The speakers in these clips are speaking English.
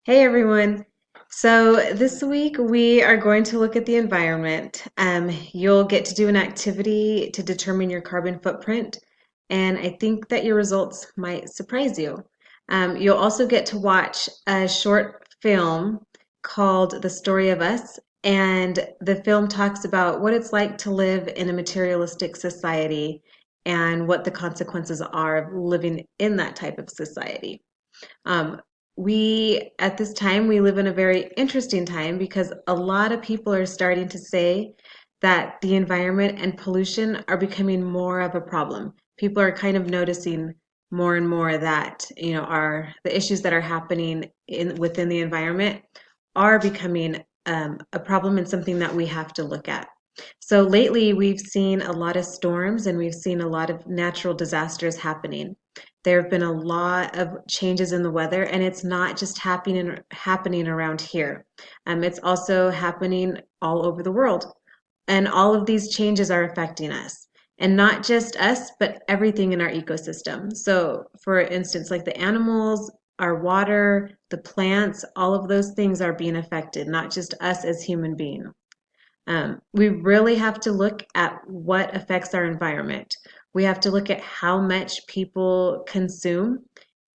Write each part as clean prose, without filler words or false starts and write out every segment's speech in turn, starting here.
Hey everyone. So this week we are going to look at the environment. You'll get to do an activity to determine your carbon footprint, and I think that your results might surprise you. You'll also get to watch a short film called The Story of Us, and the film talks about what it's like to live in a materialistic society and what the consequences are of living in that type of society. Um, at this time, we live in a very interesting time because a lot of people are starting to say that the environment and pollution are becoming more of a problem. People are kind of noticing more and more that, the issues that are happening within the environment are becoming a problem and something that we have to look at. So lately, we've seen a lot of storms and we've seen a lot of natural disasters happening. There have been a lot of changes in the weather, and it's not just happening around here. It's also happening all over the world. And all of these changes are affecting us. And not just us, but everything in our ecosystem. So, for instance, like the animals, our water, the plants, all of those things are being affected, not just us as human beings. We really have to look at what affects our environment. We have to look at how much people consume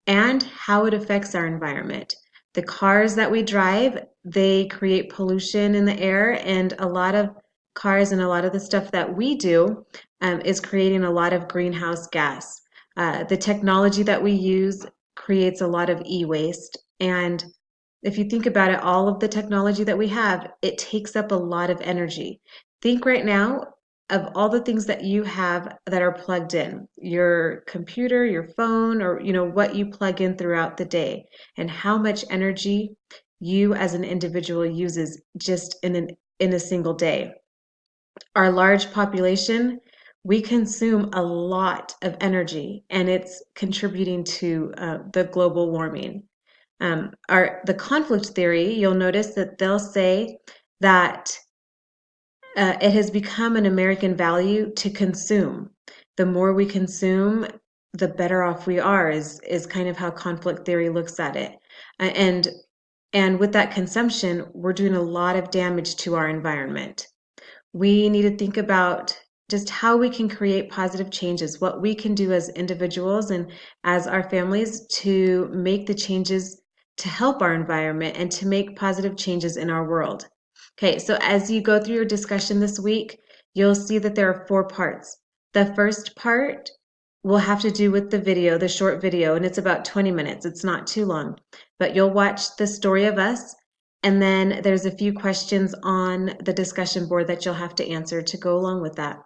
and how it affects our environment. The cars that we drive, they create pollution in the air, and a lot of cars and a lot of the stuff that we do is creating a lot of greenhouse gas. The technology that we use creates a lot of e-waste, and if you think about it, all of the technology that we have, it takes up a lot of energy. Think right now of all the things that you have that are plugged in, your computer, your phone, or what you plug in throughout the day, and how much energy you as an individual uses just in a single day. Our large population, we consume a lot of energy, and it's contributing to the global warming. The conflict theory, you'll notice that they'll say that it has become an American value to consume. The more we consume, the better off we are, is kind of how conflict theory looks at it. And with that consumption, we're doing a lot of damage to our environment. We need to think about just how we can create positive changes, what we can do as individuals and as our families to make the changes to help our environment and to make positive changes in our world. Okay, so as you go through your discussion this week, you'll see that there are four parts. The first part will have to do with the video, the short video, and it's about 20 minutes. It's not too long, but you'll watch The Story of Us, and then there's a few questions on the discussion board that you'll have to answer to go along with that.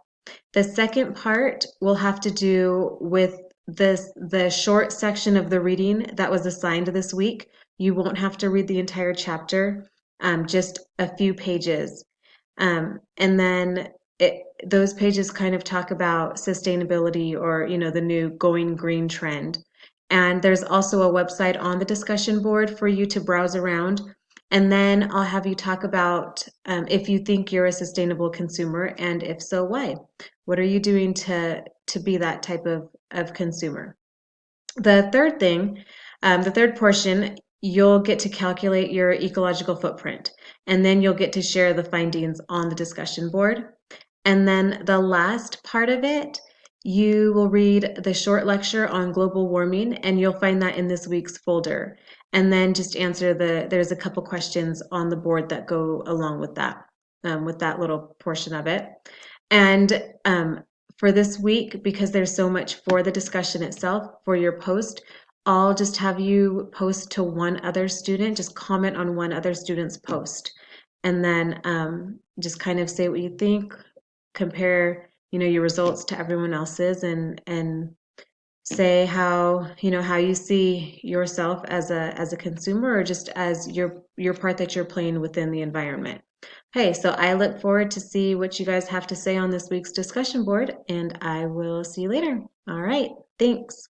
The second part will have to do with the short section of the reading that was assigned this week. You won't have to read the entire chapter, just a few pages. And then those pages kind of talk about sustainability or, the new going green trend. And there's also a website on the discussion board for you to browse around. And then I'll have you talk about if you think you're a sustainable consumer, and if so, why? What are you doing to be that type of consumer? The third thing, the third portion, you'll get to calculate your ecological footprint, and then you'll get to share the findings on the discussion board. And then the last part of it, you will read the short lecture on global warming, and you'll find that in this week's folder. And then just answer there's a couple questions on the board that go along with that little portion of it. And for this week, because there's so much for the discussion itself, for your post, I'll just have you post to one other student, just comment on one other student's post. And then just kind of say what you think, compare, your results to everyone else's, and say how you see yourself as a consumer, or just as your part that you're playing within the environment. Okay, so I look forward to see what you guys have to say on this week's discussion board, and I will see you later. All right, thanks.